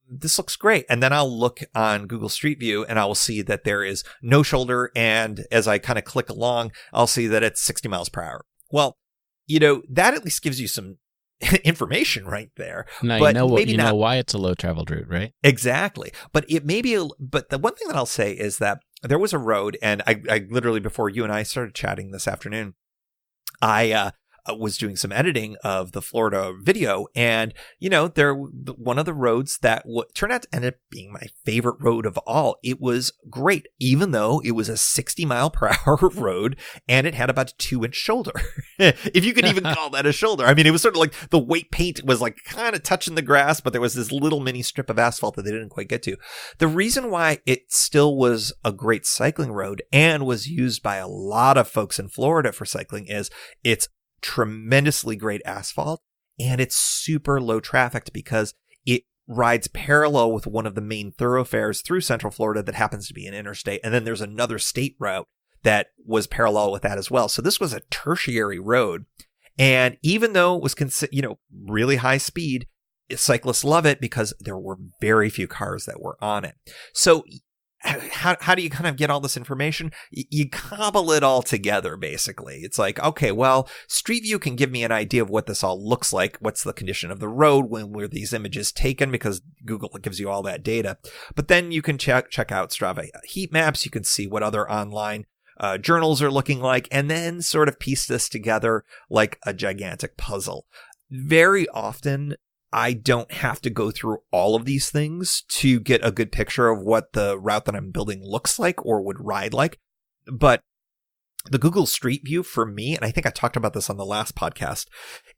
This looks great. And then I'll look on Google Street View and I will see that there is no shoulder. And as I kind of click along, I'll see that it's 60 miles per hour. Well, that at least gives you some information right there. Now but you know why it's a low traveled route, right? Exactly. But but the one thing that I'll say is that there was a road, and I literally, before you and I started chatting this afternoon, I was doing some editing of the Florida video, and one of the roads that turned out to end up being my favorite road of all. It was great, even though it was a 60 mile per hour road, and it had about a 2-inch shoulder, if you could even call that a shoulder. I mean, it was sort of like the weight paint was like kind of touching the grass, but there was this little mini strip of asphalt that they didn't quite get to. The reason why it still was a great cycling road and was used by a lot of folks in Florida for cycling is it's tremendously great asphalt, and it's super low trafficked because it rides parallel with one of the main thoroughfares through Central Florida that happens to be an interstate, and then there's another state route that was parallel with that as well. So this was a tertiary road, and even though it was really high speed, cyclists love it because there were very few cars that were on it. So how do you kind of get all this information? You cobble it all together, basically. It's like, okay, well, Street View can give me an idea of what this all looks like. What's the condition of the road? When were these images taken? Because Google gives you all that data. But then you can check out Strava heat maps. You can see what other online journals are looking like, and then sort of piece this together like a gigantic puzzle. Very often, I don't have to go through all of these things to get a good picture of what the route that I'm building looks like or would ride like. But the Google Street View for me, and I think I talked about this on the last podcast,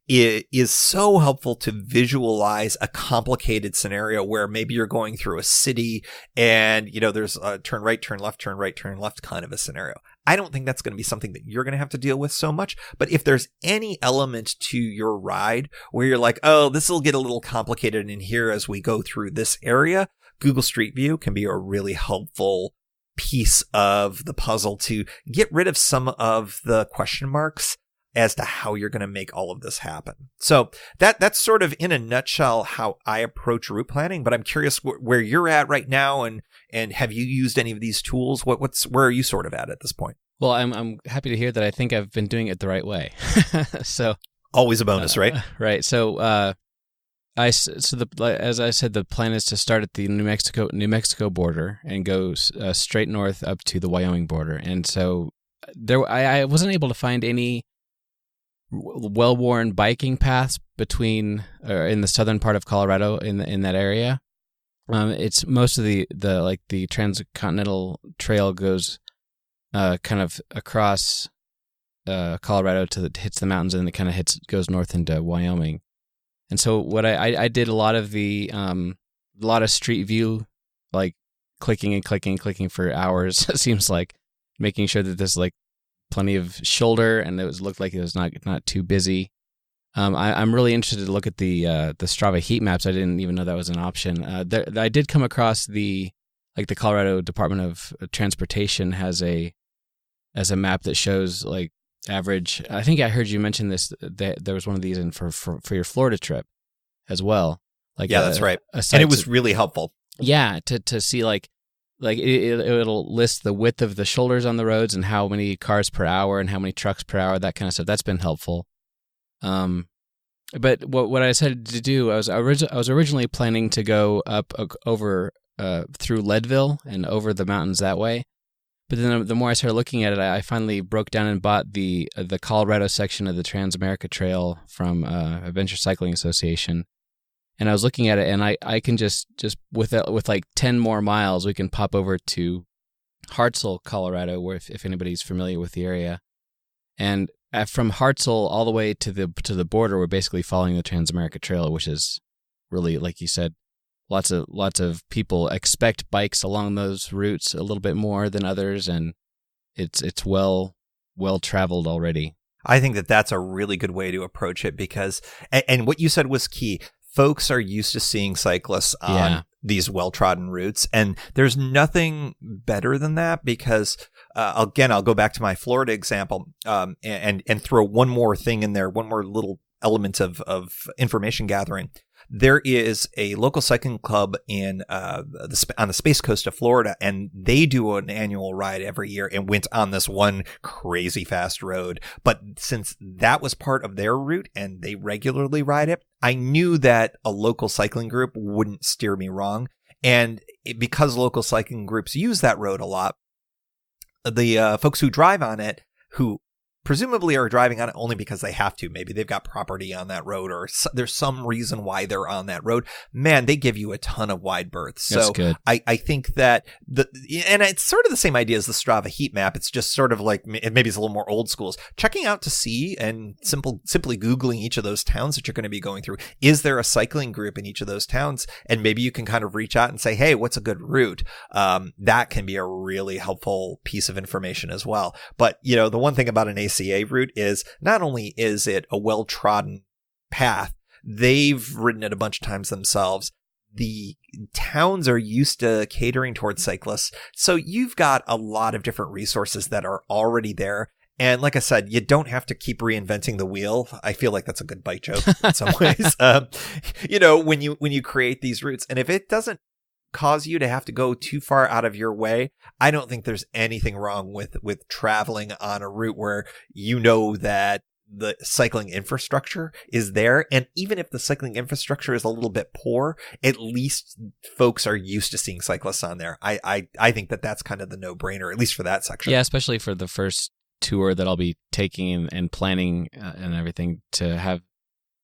is so helpful to visualize a complicated scenario where maybe you're going through a city and, there's a turn right, turn left kind of a scenario. I don't think that's going to be something that you're going to have to deal with so much. But if there's any element to your ride where you're like, oh, this will get a little complicated in here as we go through this area, Google Street View can be a really helpful piece of the puzzle to get rid of some of the question marks as to how you're going to make all of this happen. So that's sort of in a nutshell how I approach route planning, but I'm curious where you're at right now, and have you used any of these tools? Where are you sort of at this point? Well, I'm happy to hear that I think I've been doing it the right way. So always a bonus, right? Right. So as I said, the plan is to start at the New Mexico border and go straight north up to the Wyoming border. And so I wasn't able to find any well-worn biking paths in the southern part of Colorado in that area. It's most of the transcontinental trail goes kind of across Colorado hits the mountains, and it kind of goes north into Wyoming. And so what I did a lot of Street View, like clicking for hours. It seems like, making sure that there's like plenty of shoulder and it looked like it was not too busy. I'm really interested to look at the Strava heat maps. I didn't even know that was an option. I did come across the Colorado Department of Transportation has a map that shows like average. I think I heard you mention this. That there was one of these in for your Florida trip as well. That's right. And it was really helpful. Yeah, to see like it'll list the width of the shoulders on the roads and how many cars per hour and how many trucks per hour, that kind of stuff. That's been helpful. But what I decided to do, I was originally planning to go up over through Leadville and over the mountains that way. But then the more I started looking at it, I finally broke down and bought the Colorado section of the Trans-America Trail from Adventure Cycling Association. And I was looking at it, and I can just with like 10 more miles, we can pop over to Hartselle, Colorado, where if anybody's familiar with the area. And from Hartselle all the way to the border, we're basically following the Trans-America Trail, which is really, like you said, lots of people expect bikes along those routes a little bit more than others, and it's well traveled already. I think that that's a really good way to approach it because, and what you said was key. Folks are used to seeing cyclists on these well-trodden routes, and there's nothing better than that because, again, I'll go back to my Florida example and throw one more thing in there, one more little element of information gathering. There is a local cycling club on the Space Coast of Florida, and they do an annual ride every year and went on this one crazy fast road. But since that was part of their route and they regularly ride it, I knew that a local cycling group wouldn't steer me wrong. And because local cycling groups use that road a lot, the folks who drive on it, who presumably are driving on it only because they have to. Maybe they've got property on that road or there's some reason why they're on that road. Man, they give you a ton of wide berths. That's so good. I think that and it's sort of the same idea as the Strava heat map. It's just sort of like, maybe it's a little more old schools. Checking out to see and simply Googling each of those towns that you're going to be going through. Is there a cycling group in each of those towns? And maybe you can kind of reach out and say, hey, what's a good route? That can be a really helpful piece of information as well. But, the one thing about an ACA route is not only is it a well-trodden path, they've ridden it a bunch of times themselves. The towns are used to catering towards cyclists. So you've got a lot of different resources that are already there. And like I said, you don't have to keep reinventing the wheel. I feel like that's a good bike joke in some ways. When you create these routes, and if it doesn't cause you to have to go too far out of your way, I don't think there's anything wrong with traveling on a route where that the cycling infrastructure is there. And even if the cycling infrastructure is a little bit poor, at least folks are used to seeing cyclists on there. I think that that's kind of the no-brainer, at least for that section. Yeah, especially for the first tour that I'll be taking and planning and everything,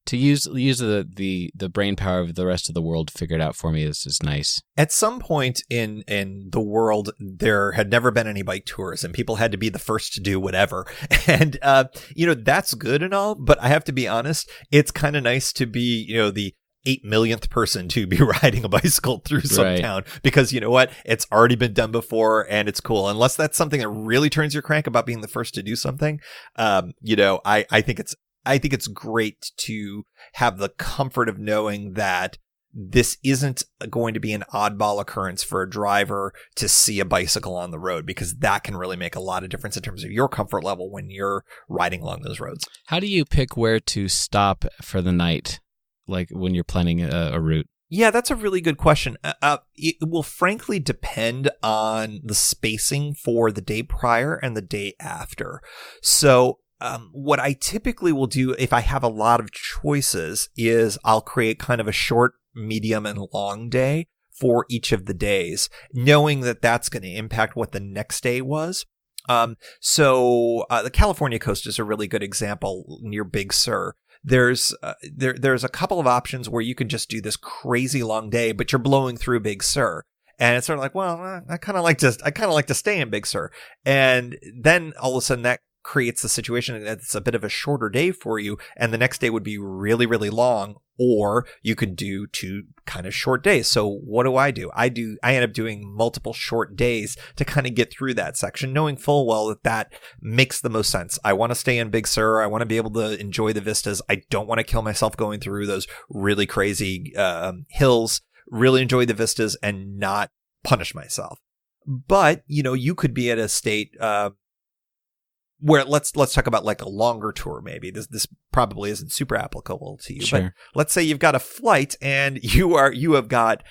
to use the brain power of the rest of the world figured out for me is nice. At some point in the world, there had never been any bike tours, and people had to be the first to do whatever. And that's good and all, but I have to be honest, it's kind of nice to be the 8 millionth person to be riding a bicycle through some town, because you know what? It's already been done before and it's cool. Unless that's something that really turns your crank about being the first to do something. I think it's great to have the comfort of knowing that this isn't going to be an oddball occurrence for a driver to see a bicycle on the road, because that can really make a lot of difference in terms of your comfort level when you're riding along those roads. How do you pick where to stop for the night, like when you're planning a route? Yeah, that's a really good question. It will frankly depend on the spacing for the day prior and the day after. So what I typically will do if I have a lot of choices is I'll create kind of a short, medium, and long day for each of the days, knowing that that's going to impact what the next day was. So the California coast is a really good example near Big Sur. There's a couple of options where you can just do this crazy long day, but you're blowing through Big Sur. And it's sort of like, well, I kind of like to stay in Big Sur. And then all of a sudden that creates the situation that it's a bit of a shorter day for you, and the next day would be really, really long, or you could do 2 kind of short days. So what do? I end up doing multiple short days to kind of get through that section, knowing full well that makes the most sense. I want to stay in Big Sur. I want to be able to enjoy the vistas. I don't want to kill myself going through those really crazy hills, really enjoy the vistas and not punish myself. But, you could be at a state where let's talk about like a longer tour. Maybe this probably isn't super applicable to you, sure. But let's say you've got a flight and you have got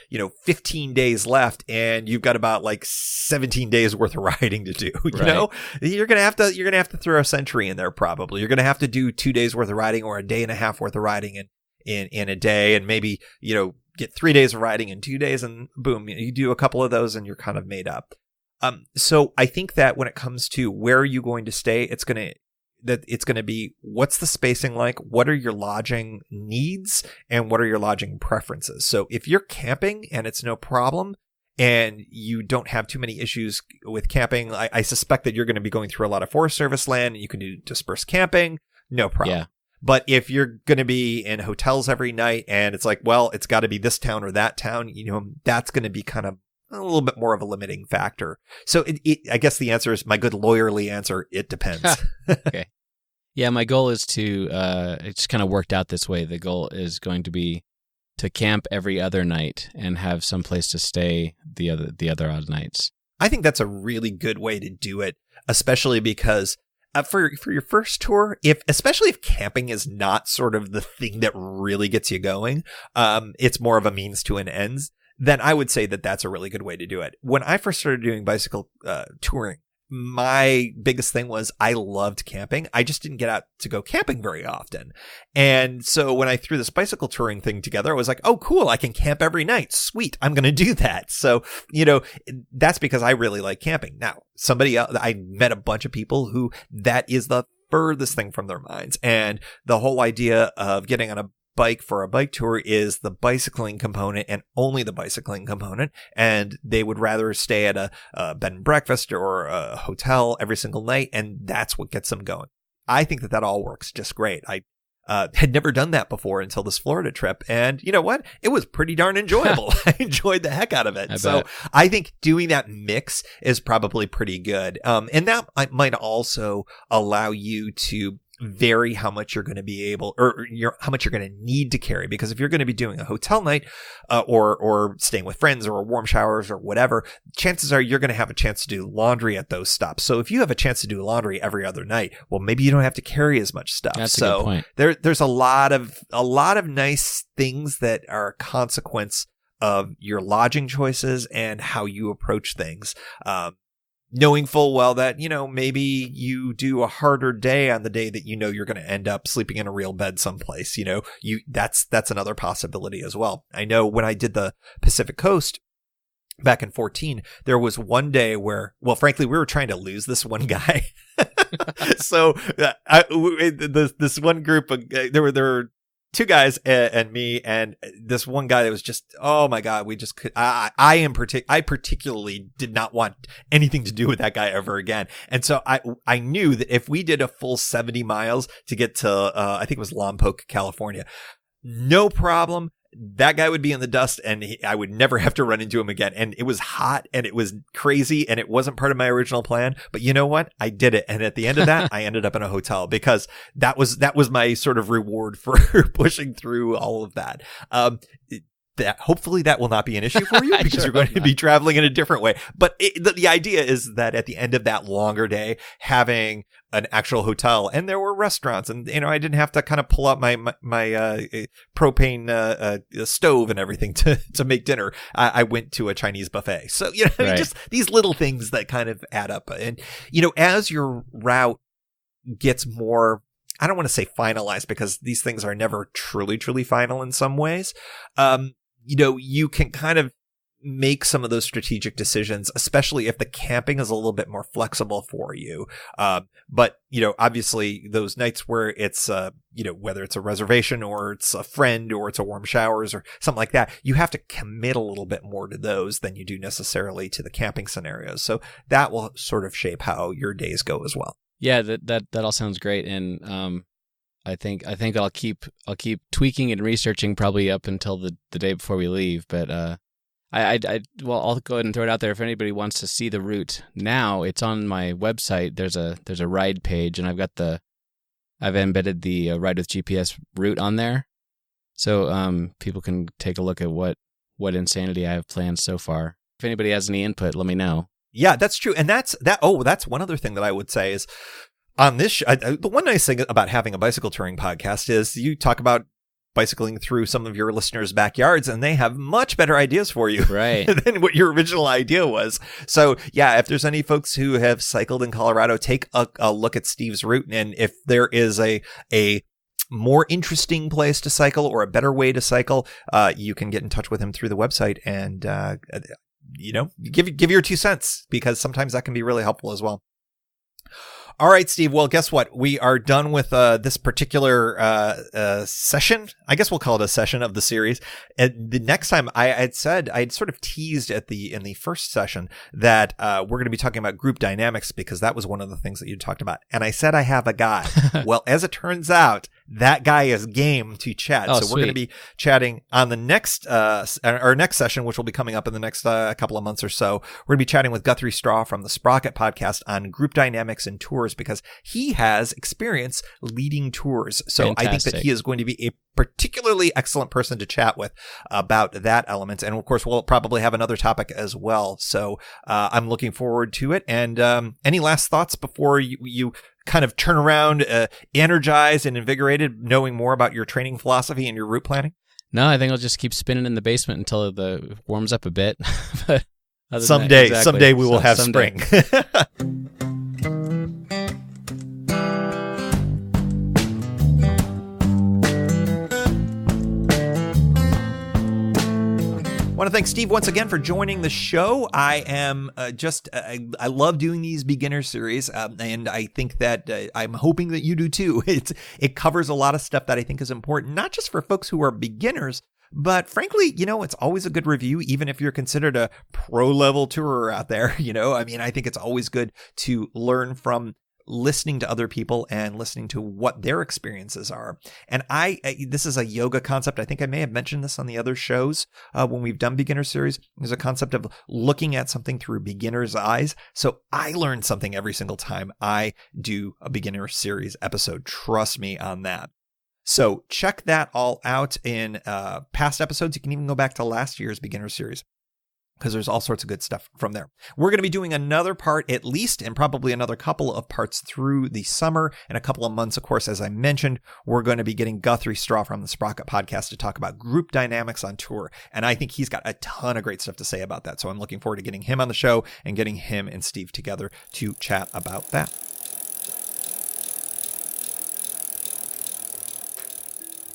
15 days left, and you've got about like 17 days worth of riding to do. You're gonna have to throw a century in there. Probably you're gonna have to do 2 days worth of riding, or a day and a half worth of riding in a day, and maybe get 3 days of riding in 2 days, and boom, you do a couple of those and you're kind of made up. So I think that when it comes to where are you going to stay, it's going to be, what's the spacing like? What are your lodging needs, and what are your lodging preferences? So if you're camping and it's no problem, and you don't have too many issues with camping, I suspect that you're going to be going through a lot of Forest Service land, and you can do dispersed camping, no problem. Yeah. But if you're going to be in hotels every night and it's like, well, it's got to be this town or that town, that's going to be kind of a little bit more of a limiting factor. So I guess the answer is my good lawyerly answer. It depends. Okay. Yeah, my goal is to, it's kind of worked out this way. The goal is going to be to camp every other night and have some place to stay the other odd nights. I think that's a really good way to do it, especially because for your first tour, especially if camping is not sort of the thing that really gets you going, it's more of a means to an end, then I would say that that's a really good way to do it. When I first started doing bicycle touring, my biggest thing was I loved camping. I just didn't get out to go camping very often. And so when I threw this bicycle touring thing together, I was like, oh, cool. I can camp every night. Sweet. I'm going to do that. So, that's because I really like camping. Now, somebody else, I met a bunch of people who that is the furthest thing from their minds. And the whole idea of getting on a bike for a bike tour is the bicycling component and only the bicycling component, and they would rather stay at a bed and breakfast or a hotel every single night, and that's what gets them going. I think that all works just great. I had never done that before until this Florida trip, and you know what? It was pretty darn enjoyable. I enjoyed the heck out of it. So I think doing that mix is probably pretty good, and that might also allow you to vary how much you're going to be able, or how much you're going to need to carry. Because if you're going to be doing a hotel night, or staying with friends or warm showers or whatever, chances are you're going to have a chance to do laundry at those stops. So if you have a chance to do laundry every other night, well, maybe you don't have to carry as much stuff. That's a good point. There's a lot of nice things that are a consequence of your lodging choices and how you approach things. Knowing full well that, maybe you do a harder day on the day that you're going to end up sleeping in a real bed someplace. That's another possibility as well. I know when I did the Pacific Coast back in 2014, there was one day where, well, frankly, we were trying to lose this one guy. So this one group of, there were two guys and me and this one guy that was just, oh my God, we just could, I particularly did not want anything to do with that guy ever again. And so I knew that if we did a full 70 miles to get to, I think it was Lompoc, California, no problem. That guy would be in the dust and I would never have to run into him again. And it was hot and it was crazy and it wasn't part of my original plan. But you know what? I did it. And at the end of that, I ended up in a hotel because that was my sort of reward for pushing through all of that. Hopefully that will not be an issue for you because you're going to be traveling in a different way. But the idea is that at the end of that longer day, having an actual hotel and there were restaurants and, I didn't have to kind of pull out my propane stove and everything to make dinner. I went to a Chinese buffet. So, right. Just these little things that kind of add up. And, as your route gets more, I don't want to say finalized because these things are never truly, truly final in some ways. You can kind of make some of those strategic decisions, especially if the camping is a little bit more flexible for you. But, obviously those nights where it's, whether it's a reservation or it's a friend or it's a warm showers or something like that, you have to commit a little bit more to those than you do necessarily to the camping scenarios. So that will sort of shape how your days go as well. Yeah, that all sounds great. And, I think I'll keep tweaking and researching probably up until the day before we leave. But I'll go ahead and throw it out there. If anybody wants to see the route now, it's on my website. There's a ride page, and I've embedded the Ride with GPS route on there, so people can take a look at what insanity I have planned so far. If anybody has any input, let me know. Yeah, that's true, and that's one other thing that I would say is. On this, the one nice thing about having a bicycle touring podcast is you talk about bicycling through some of your listeners' backyards, and they have much better ideas for you than what your original idea was. So, yeah, if there's any folks who have cycled in Colorado, take a look at Steve's route, and if there is a more interesting place to cycle or a better way to cycle, you can get in touch with him through the website and give your 2 cents because sometimes that can be really helpful as well. All right, Steve. Well, guess what? We are done with this particular session. I guess we'll call it a session of the series. And the next time I'd sort of teased in the first session that we're going to be talking about group dynamics because that was one of the things that you talked about. And I said I have a guy. Well, as it turns out, that guy is game to chat. Oh, so we're going to be chatting on the next, our next session, which will be coming up in the next couple of months or so. We're going to be chatting with Guthrie from the Sprocket podcast on group dynamics and tours, because he has experience leading tours. So Fantastic. I think that he is going to be a particularly excellent person to chat with about that element. And of course, we'll probably have another topic as well. So I'm looking forward to it. And any last thoughts before you kind of turn around energized and invigorated, knowing more about your training philosophy and your route planning? No, I think I'll just keep spinning in the basement until it warms up a bit. But someday we will have spring. I want to thank Steve once again for joining the show. I am I love doing these beginner series, and I think that I'm hoping that you do too. It covers a lot of stuff that I think is important, not just for folks who are beginners, but frankly, it's always a good review, even if you're considered a pro-level tourer out there. I think it's always good to learn from listening to other people and listening to what their experiences are. And this is a yoga concept. I think I may have mentioned this on the other shows when we've done beginner series. There's a concept of looking at something through beginner's eyes. So I learn something every single time I do a beginner series episode. Trust me on that. So check that all out in past episodes. You can even go back to last year's beginner series, because there's all sorts of good stuff from there. We're going to be doing another part at least, and probably another couple of parts through the summer. In a couple of months, of course, as I mentioned, we're going to be getting Guthrie from the Sprocket podcast to talk about group dynamics on tour. And I think he's got a ton of great stuff to say about that. So I'm looking forward to getting him on the show and getting him and Steve together to chat about that.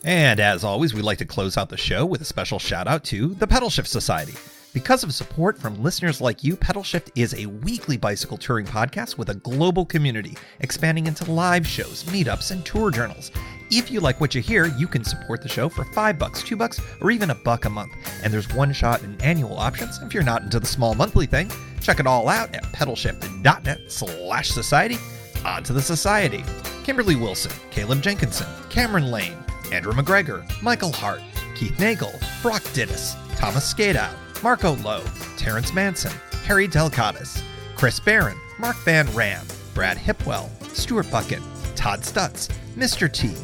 And as always, we'd like to close out the show with a special shout out to the Pedalshift Society. Because of support from listeners like you, Pedalshift is a weekly bicycle touring podcast with a global community, expanding into live shows, meetups, and tour journals. If you like what you hear, you can support the show for $5, $2, or even $1 a month. And there's one-shot and annual options. If you're not into the small monthly thing, check it all out at pedalshift.net/society. On to the society. Kimberly Wilson, Caleb Jenkinson, Cameron Lane, Andrew McGregor, Michael Hart, Keith Nagel, Brock Dittis, Thomas Skadow, Marco Lowe, Terrence Manson, Harry Delcatis, Chris Barron, Mark Van Ram, Brad Hipwell, Stuart Bucket, Todd Stutz, Mr. T,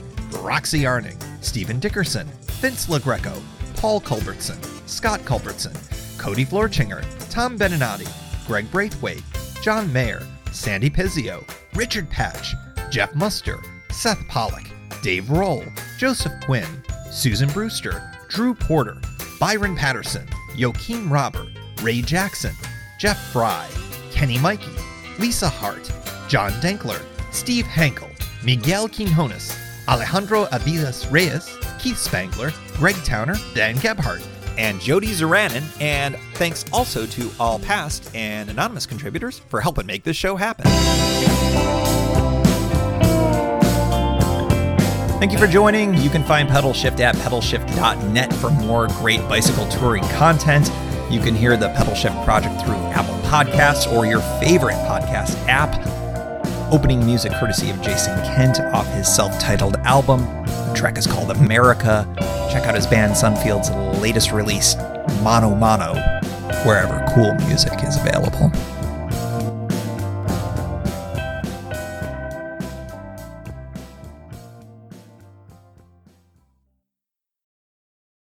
Roxy Arning, Stephen Dickerson, Vince LaGreco, Paul Culbertson, Scott Culbertson, Cody Florchinger, Tom Beninati, Greg Braithwaite, John Mayer, Sandy Pizzio, Richard Patch, Jeff Muster, Seth Pollock, Dave Roll, Joseph Quinn, Susan Brewster, Drew Porter, Byron Patterson, Joaquin Robert, Ray Jackson, Jeff Fry, Kenny Mikey, Lisa Hart, John Dankler, Steve Hankel, Miguel Quinones, Alejandro Aviles Reyes, Keith Spangler, Greg Towner, Dan Gebhardt, and Jody Zaranin. And thanks also to all past and anonymous contributors for helping make this show happen. Thank you for joining. You can find Pedalshift at pedalshift.net for more great bicycle touring content. You can hear the Pedalshift project through Apple Podcasts or your favorite podcast app. Opening music courtesy of Jason Kent off his self-titled album. The track is called America. Check out his band Sunfield's latest release, Mono Mono, wherever cool music is available.